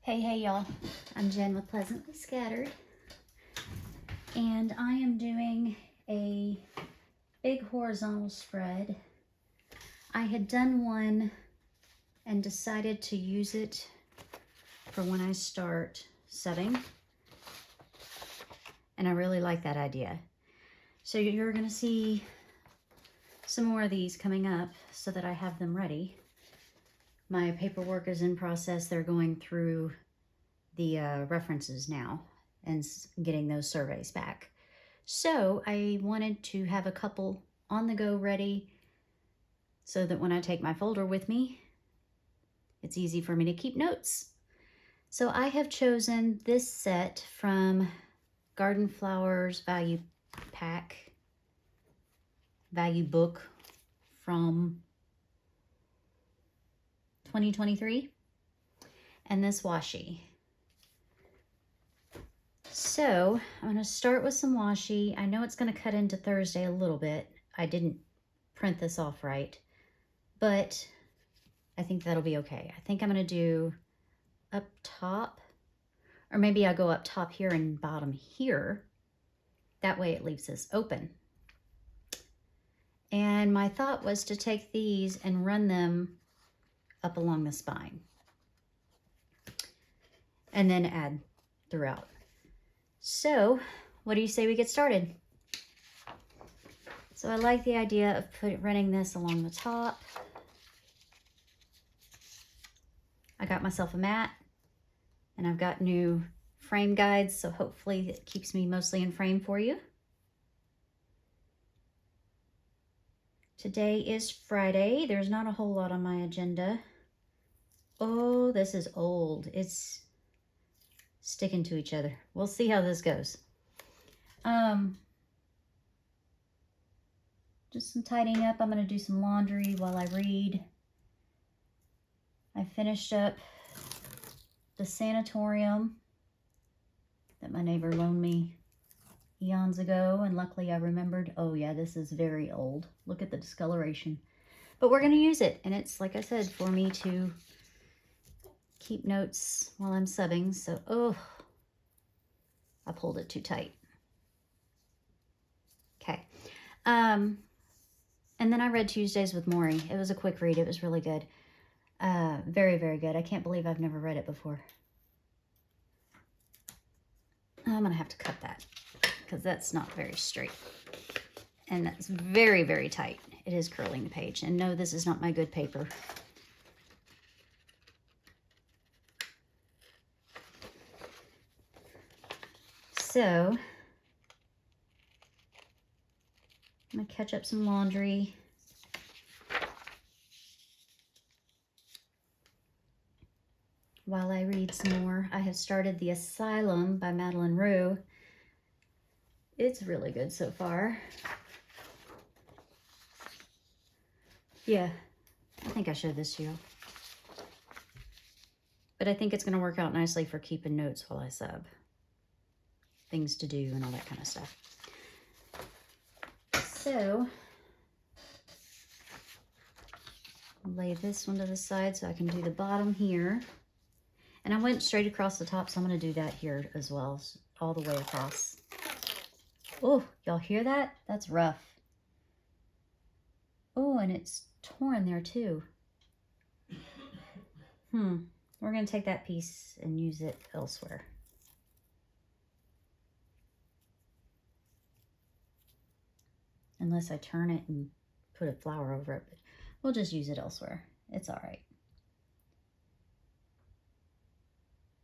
Hey y'all, I'm Jen with Pleasantly Scattered, and I am doing a big horizontal spread. I had done one and decided to use it for when I start setting, and I really like that idea. So you're going to see some more of these coming up so that I have them ready. My paperwork is in process. They're going through the references now and getting those surveys back. So I wanted to have a couple on the go ready so that when I take my folder with me, it's easy for me to keep notes. So I have chosen this set from Garden Flowers Value Pack, Value Book from 2023, and this washi. So I'm going to start with some washi. I know it's going to cut into Thursday a little bit. I didn't print this off right, but I think that'll be okay. I think I'm going to do up top, or maybe I'll go up top here and bottom here. That way it leaves this open. And my thought was to take these and run them up along the spine and then add throughout. So what do you say we get started? So I like the idea of running this along the top. I got myself a mat and I've got new frame guides, so hopefully it keeps me mostly in frame for you. Today is Friday. There's not a whole lot on my agenda. Oh, this is old. It's sticking to each other. We'll see how this goes. Just some tidying up. I'm going to do some laundry while I read. I finished up the sanatorium that my neighbor loaned me eons ago, and luckily I remembered, oh yeah, this is very old. Look at the discoloration. But we're going to use it, and it's, like I said, for me to keep notes while I'm subbing. So, oh, I pulled it too tight. Okay. And then I read Tuesdays with Maury. It was a quick read. It was really good. Very, very good. I can't believe I've never read it before. I'm going to have to cut that because that's not very straight. And that's very, very tight. It is curling the page. And no, this is not my good paper. So, I'm going to catch up some laundry. While I read some more, I have started The Asylum by Madeleine Roux. It's really good so far. Yeah, I think I showed this to you. But I think it's going to work out nicely for keeping notes while I sub. Things to do and all that kind of stuff. So, I'll lay this one to the side so I can do the bottom here. And I went straight across the top, so I'm going to do that here as well, all the way across. Oh, y'all hear that? That's rough. Oh, and it's torn there too. We're going to take that piece and use it elsewhere. Unless I turn it and put a flower over it, but we'll just use it elsewhere. It's all right.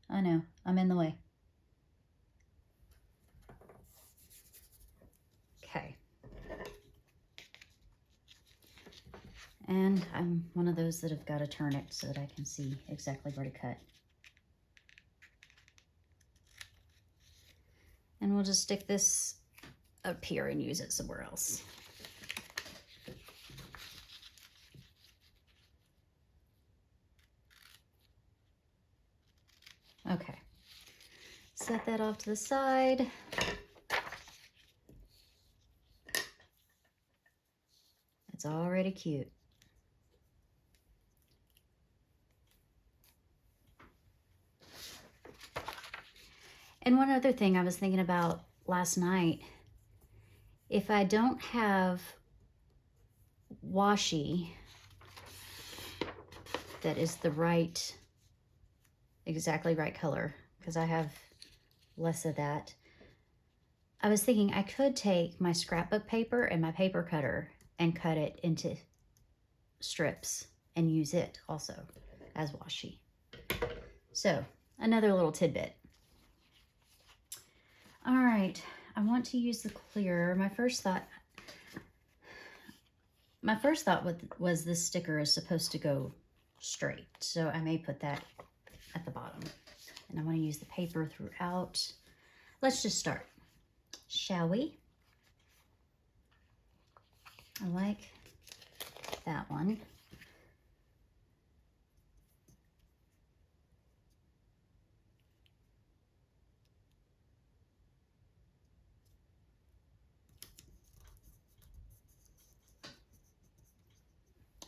I know, I'm in the way. Okay. And I'm one of those that have got to turn it so that I can see exactly where to cut. And we'll just stick this up here and use it somewhere else. Okay. Set that off to the side. It's already cute. And one other thing I was thinking about last night, if I don't have washi that is the right, exactly right color, because I have less of that, I was thinking I could take my scrapbook paper and my paper cutter and cut it into strips and use it also as washi. So another little tidbit. All right, I want to use the clear. My first thought was this sticker is supposed to go straight, so I may put that at the bottom. And I want to use the paper throughout. Let's just start, shall we? I like that one.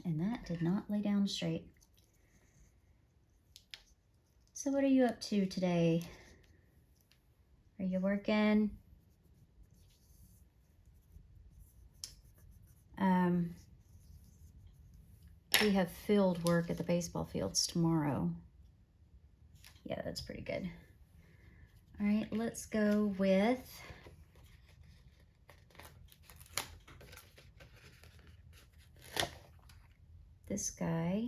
And that did not lay down straight. So what are you up to today? Are you working? We have field work at the baseball fields tomorrow. Yeah, that's pretty good. All right, let's go with this guy.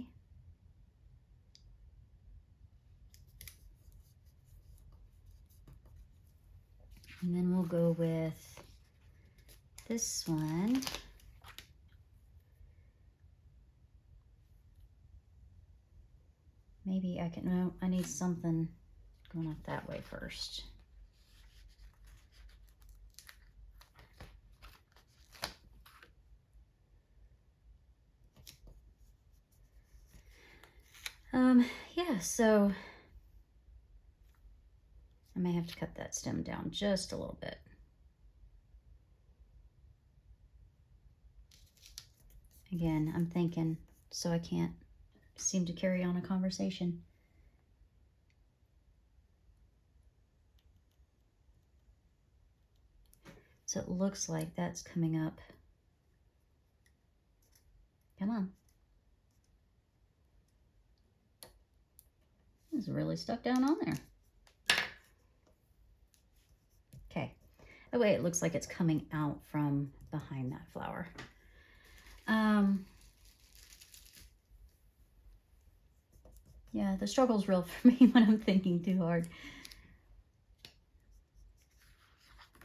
And then we'll go with this one. Maybe I can, no, I need something going up that way first. Yeah, so I may have to cut that stem down just a little bit. Again, I'm thinking, so I can't seem to carry on a conversation. So it looks like that's coming up. Come on. It's really stuck down on there. Okay. That way it looks like it's coming out from behind that flower. Yeah, the struggle's real for me when I'm thinking too hard.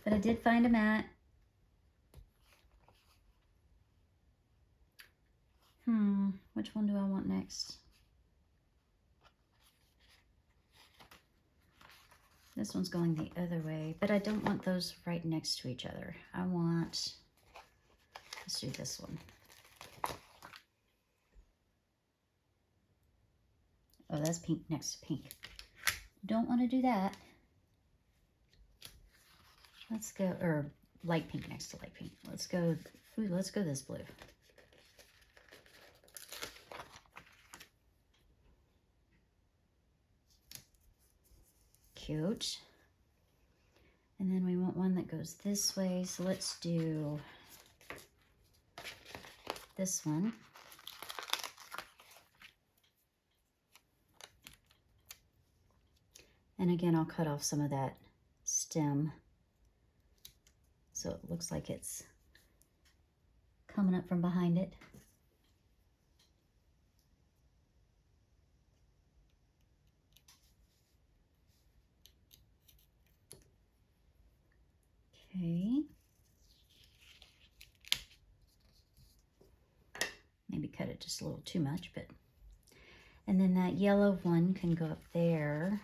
But I did find a mat. Which one do I want next? This one's going the other way, but I don't want those right next to each other. I want, let's do this one. Oh, that's pink next to pink. Don't want to do that. Let's go, or light pink next to light pink. Let's go, ooh, let's go this blue. Cute. And then we want one that goes this way, so let's do this one. And again, I'll cut off some of that stem so it looks like it's coming up from behind it. Okay. Maybe cut it just a little too much, but... And then that yellow one can go up there.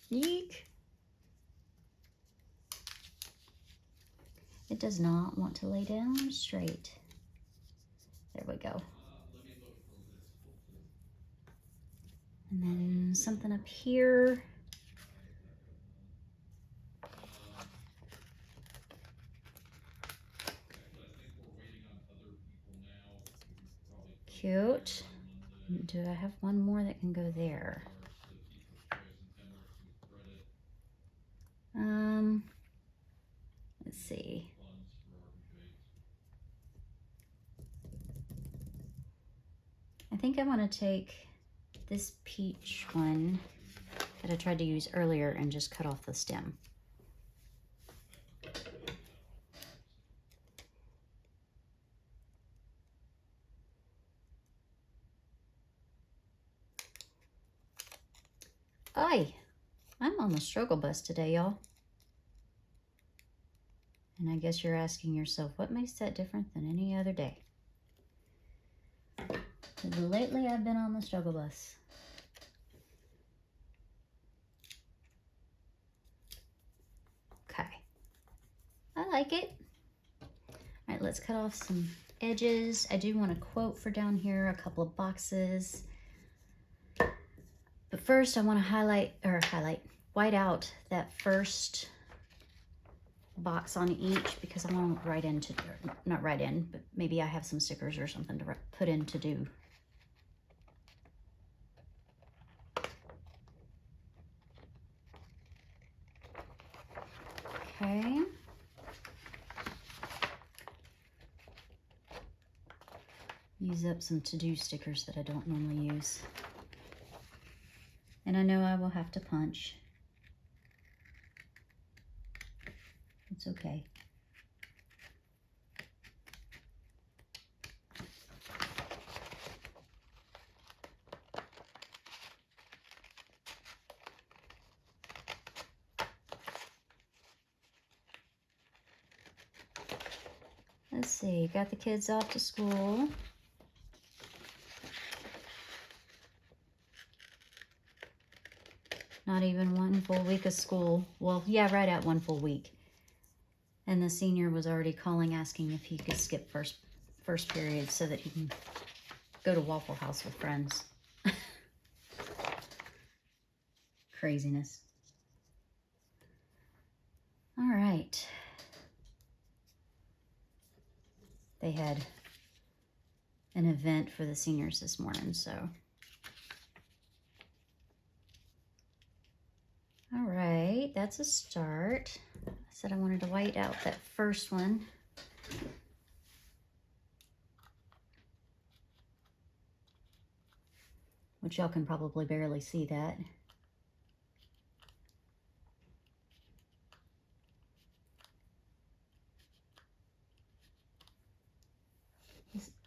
Yeek! It does not want to lay down straight. There we go. And then something up here. cute. Do I have one more that can go there? Let's see. I think I want to take this peach one that I tried to use earlier and just cut off the stem. Aye, I'm on the struggle bus today, y'all. And I guess you're asking yourself, what makes that different than any other day? Because lately I've been on the struggle bus. Okay. I like it. All right, let's cut off some edges. I do want a quote for down here, a couple of boxes. But first I want to white out that first box on each because I want to write into, not write in, but maybe I have some stickers or something to put in to do. Okay. Use up some to-do stickers that I don't normally use. And I know I will have to punch. It's okay. Let's see, got the kids off to school. Not even one full week of school. Well, yeah, right at one full week. And the senior was already calling, asking if he could skip first period so that he can go to Waffle House with friends. Craziness. All right. They had an event for the seniors this morning, so. All right, that's a start. I said I wanted to white out that first one. Which y'all can probably barely see that.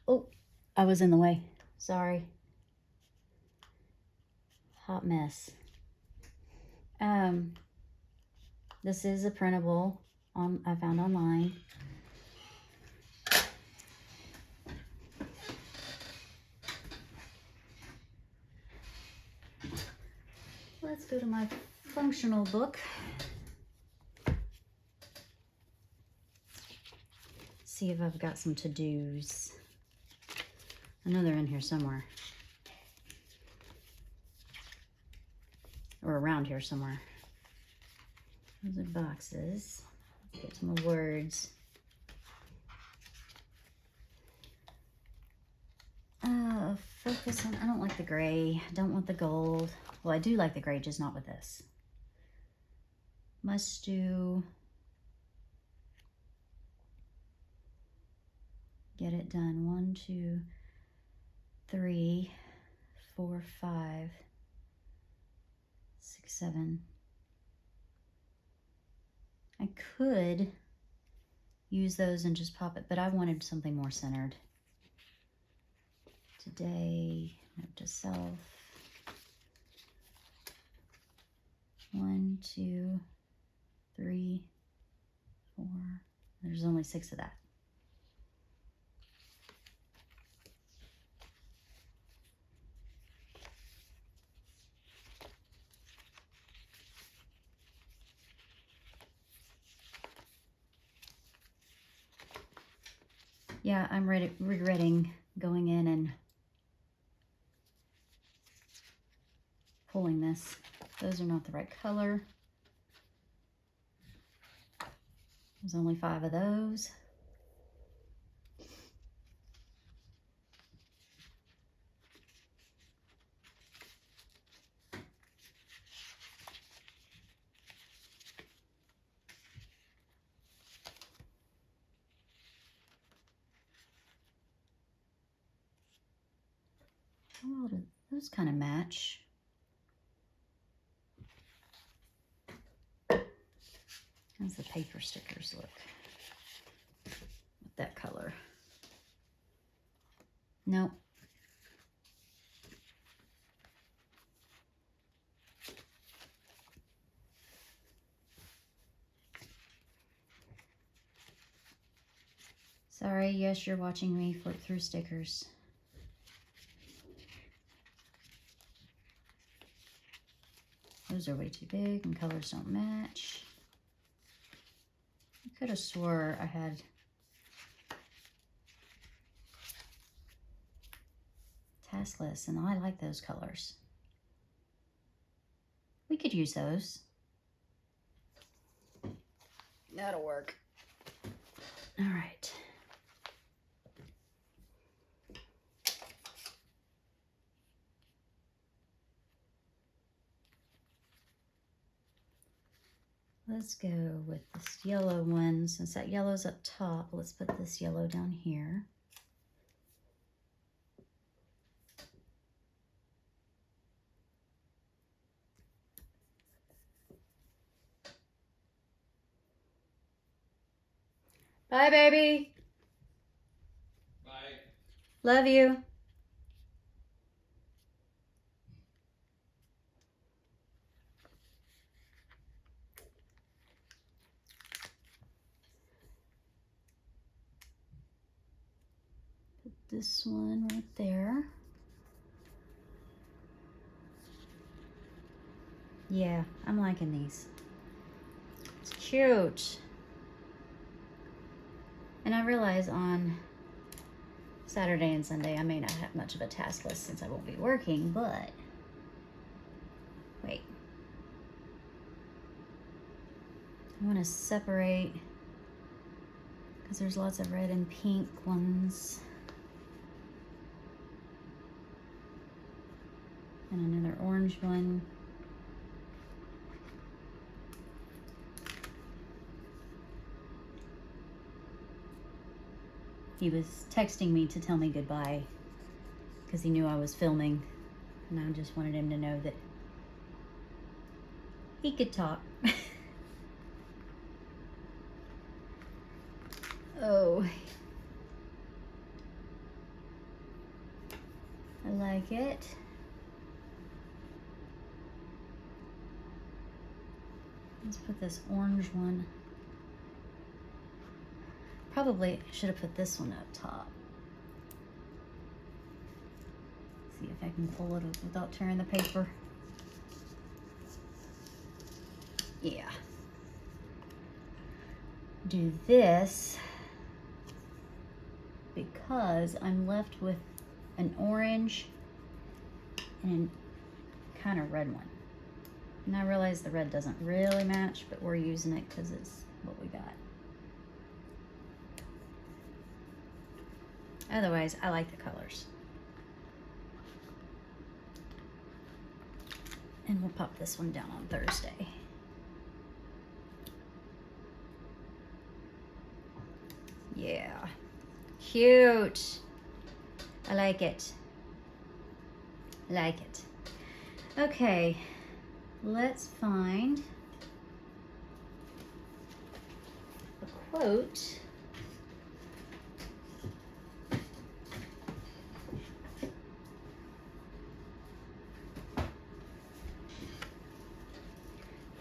Oh, I was in the way. Sorry. Hot mess. This is a printable I found online. Let's go to my functional book. See if I've got some to-dos. I know they're in here somewhere. Or around here somewhere. Those are boxes. Let's get some more words. Focus on, I don't like the gray. I don't want the gold. Well, I do like the gray, just not with this. Must do. Get it done. 1, 2, 3, 4, 5, 6, 7. I could use those and just pop it, but I wanted something more centered. Today, note to self. 1, 2, 3, 4. There's only 6 of that. Yeah, I'm regretting going in and pulling this. Those are not the right color. There's only 5 of those. How well do those kind of match? How's the paper stickers look with that color? Nope. Sorry, yes, you're watching me flip through stickers. Those are way too big and colors don't match. I could have swore I had task lists, and I like those colors. We could use those. That'll work. All right. Let's go with this yellow one. Since that yellow's up top, let's put this yellow down here. Bye, baby. Bye. Love you. Put this one right there. Yeah, I'm liking these. It's cute. And I realize on Saturday and Sunday I may not have much of a task list since I won't be working, but wait. I want to separate because there's lots of red and pink ones. And another orange one. He was texting me to tell me goodbye because he knew I was filming, and I just wanted him to know that he could talk. Oh, I like it. Let's put this orange one. Probably should have put this one up top. See if I can pull it up without tearing the paper. Yeah. Do this because I'm left with an orange and a kind of red one. And I realize the red doesn't really match, but we're using it because it's what we got. Otherwise, I like the colors. And we'll pop this one down on Thursday. Yeah. Cute. I like it. Like it. Okay. Let's find a quote.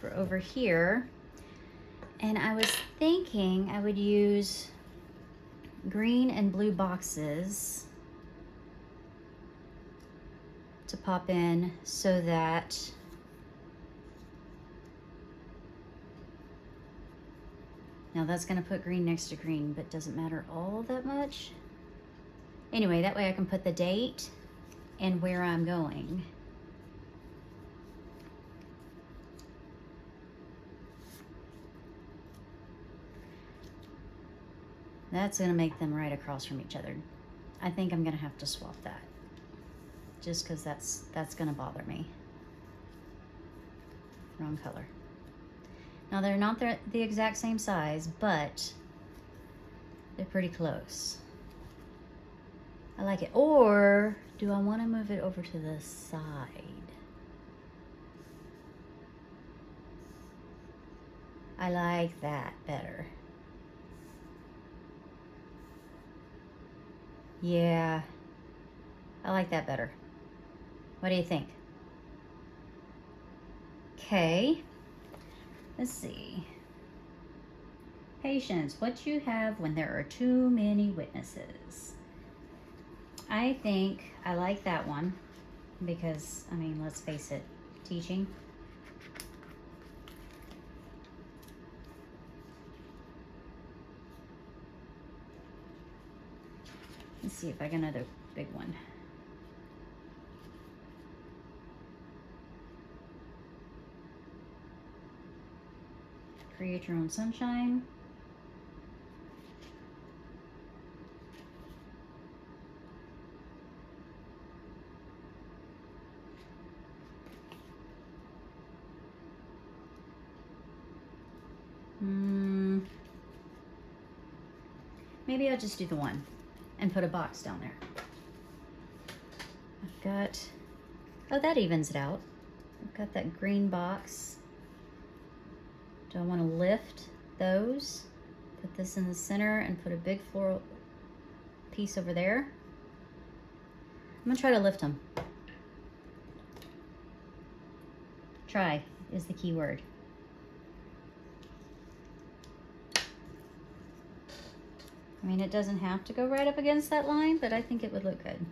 For over here. And I was thinking I would use green and blue boxes to pop in so that now that's going to put green next to green, but doesn't matter all that much. Anyway, that way I can put the date and where I'm going. That's going to make them right across from each other. I think I'm going to have to swap that just because that's going to bother me. Wrong color. Now they're not the exact same size, but they're pretty close. I like it. Or Do I want to move it over to the side? I like that better. Yeah, I like that better. What do you think? Okay, let's see. Patience, what you have when there are too many witnesses. I think I like that one because, I mean, let's face it, teaching. Let's see if I get another big one. Create your own sunshine. Maybe I'll just do the one and put a box down there. I've got, oh, that evens it out. I've got that green box. Do I want to lift those? Put this in the center and put a big floral piece over there. I'm gonna try to lift them. Try is the key word. I mean, it doesn't have to go right up against that line, but I think it would look good.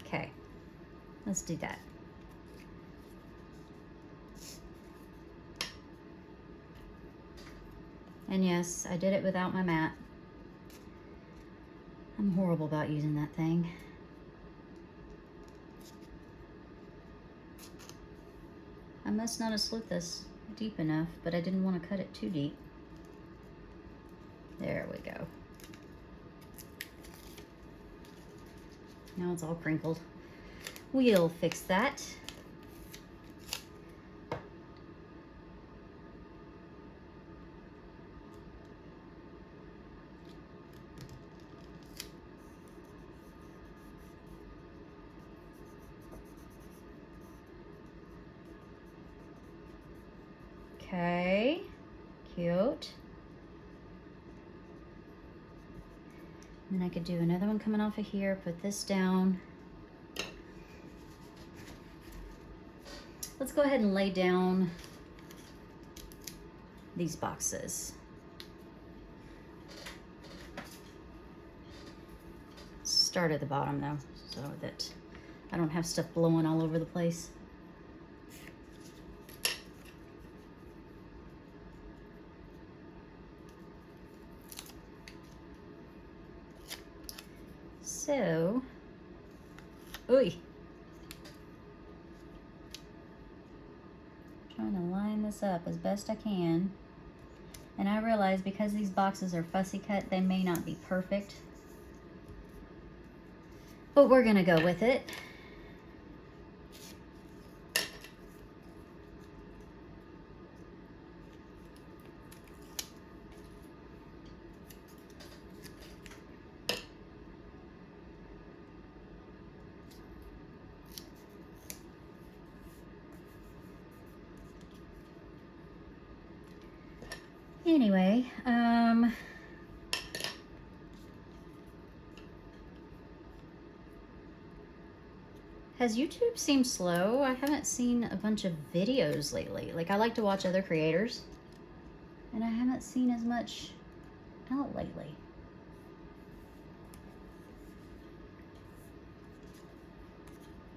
Okay, let's do that. And yes, I did it without my mat. I'm horrible about using that thing. I must not have slit this deep enough, but I didn't want to cut it too deep. There we go. Now it's all crinkled. We'll fix that. Okay, cute. And then I could do another one coming off of here, put this down. Let's go ahead and lay down these boxes. Start at the bottom though, so that I don't have stuff blowing all over the place. So, ooh, trying to line this up as best I can. And I realize because these boxes are fussy cut, they may not be perfect, but we're gonna go with it. Anyway, has YouTube seemed slow? I haven't seen a bunch of videos lately. Like, I like to watch other creators, and I haven't seen as much out lately.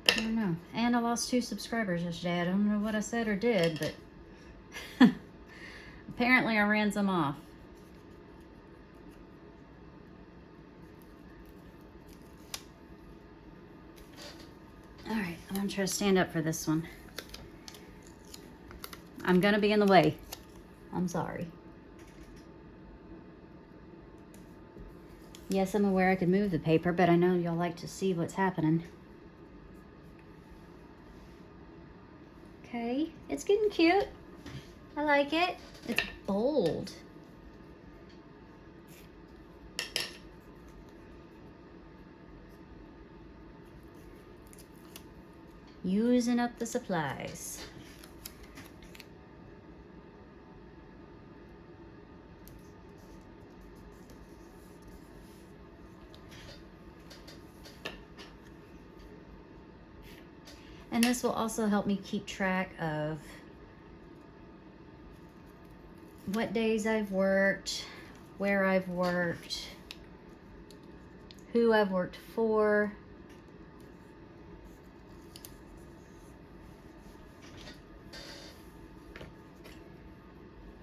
I don't know. And I lost 2 subscribers yesterday. I don't know what I said or did, but apparently I ran some off. All right, I'm gonna try to stand up for this one. I'm gonna be in the way. I'm sorry. Yes, I'm aware I could move the paper, but I know y'all like to see what's happening. Okay, it's getting cute. I like it. It's bold. Using up the supplies. And this will also help me keep track of what days I've worked, where I've worked, who I've worked for.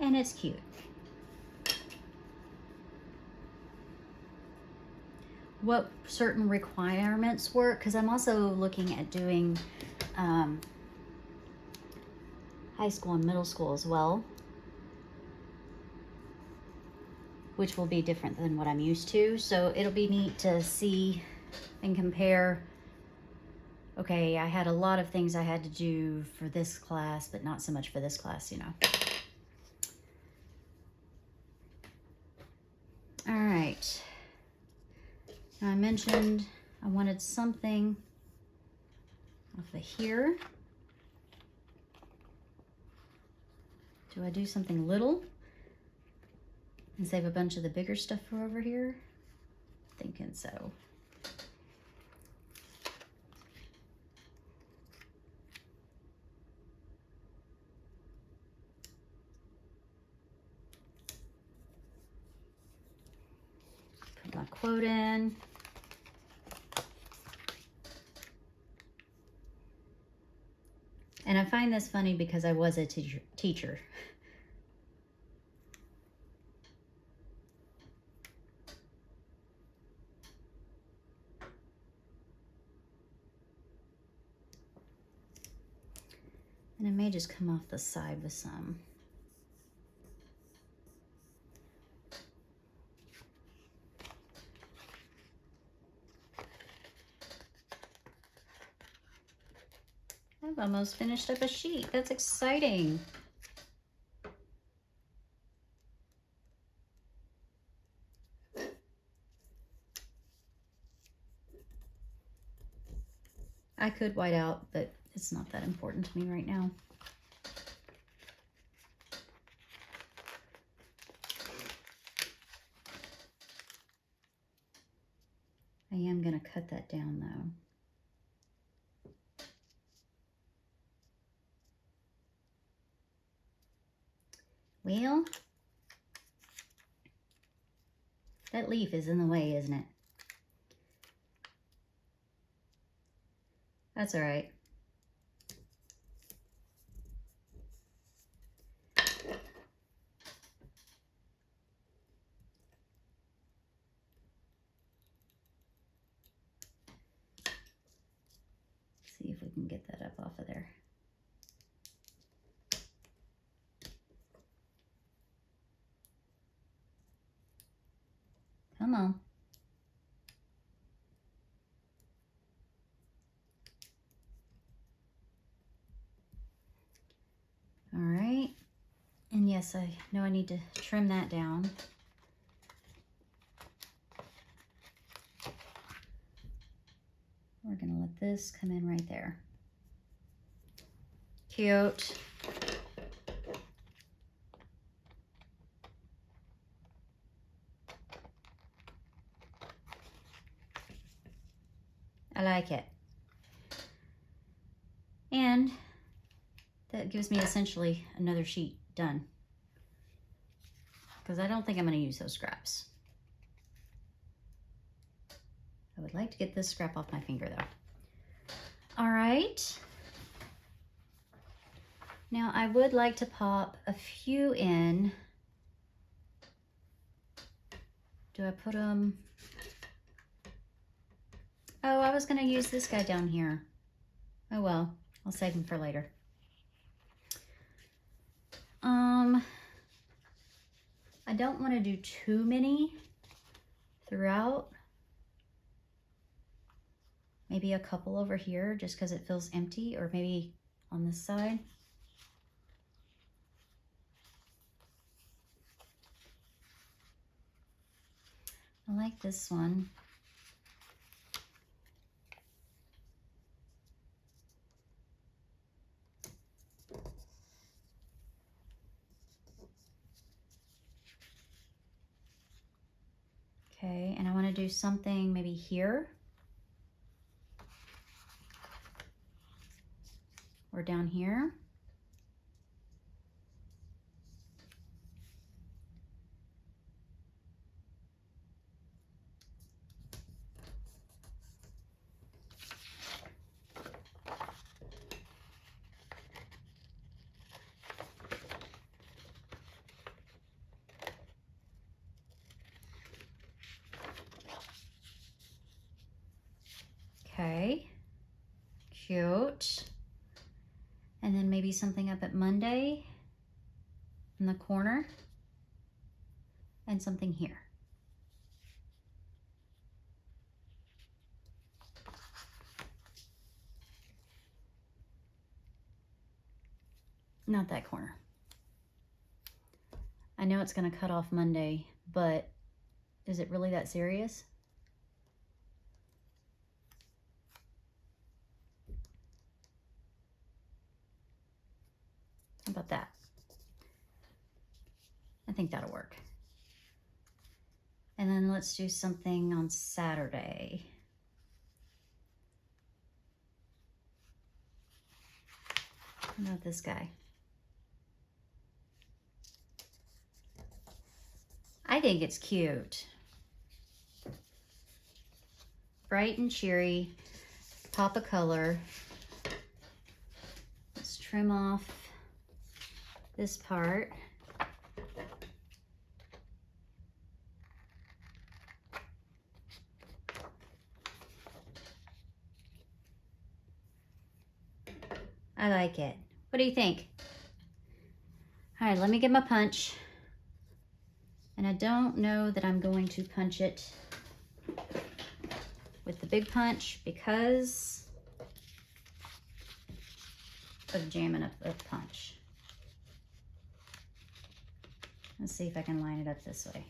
And it's cute. What certain requirements work, because I'm also looking at doing high school and middle school as well, which will be different than what I'm used to. So it'll be neat to see and compare. Okay, I had a lot of things I had to do for this class, but not so much for this class, you know. All right. Now I mentioned I wanted something off of here. Do I do something little and save a bunch of the bigger stuff for over here? Thinking so. Put my quote in. And I find this funny because I was a teacher. And it may just come off the side with some. I've almost finished up a sheet. That's exciting. I could white out, but it's not that important to me right now. I am going to cut that down though. Well, that leaf is in the way, isn't it? That's all right. See if we can get that up off of there. Come on. All right. And yes, I know I need to trim that down. We're going to let this come in right there. Cute. I like it. And that gives me essentially another sheet done. Because I don't think I'm going to use those scraps. I would like to get this scrap off my finger though. All right. Now I would like to pop a few in. Do I put them? Oh, I was going to use this guy down here. Oh well, I'll save him for later. I don't want to do too many throughout. Maybe a couple over here just because it feels empty, or maybe on this side. I like this one. Okay, and I want to do something maybe here. Or down here. Okay, cute. And then maybe something up at Monday in the corner and something here. Not that corner. I know it's gonna cut off Monday, but is it really that serious? How about that? I think that'll work. And then let's do something on Saturday. How about this guy? I think it's cute. Bright and cheery, pop of color. Let's trim off this part. I like it. What do you think? All right, let me get my punch. And I don't know that I'm going to punch it with the big punch because of jamming up the punch. Let's see if I can line it up this way.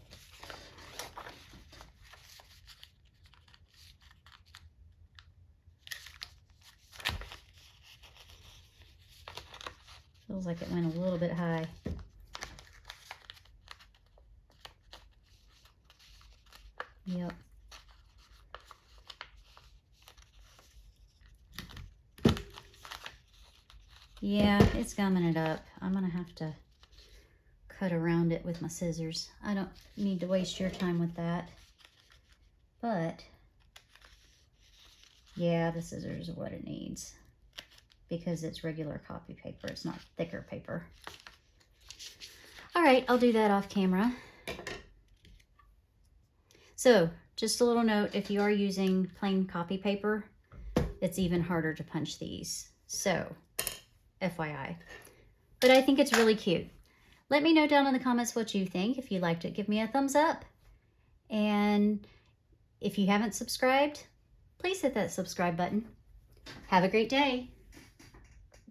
Feels like it went a little bit high. Yep. Yeah, it's gumming it up. I'm gonna have to cut around it with my scissors. I don't need to waste your time with that. But yeah, the scissors are what it needs because it's regular copy paper. It's not thicker paper. All right, I'll do that off camera. So just a little note, if you are using plain copy paper, it's even harder to punch these. So FYI, but I think it's really cute. Let me know down in the comments what you think. If you liked it, give me a thumbs up. And if you haven't subscribed, please hit that subscribe button. Have a great day.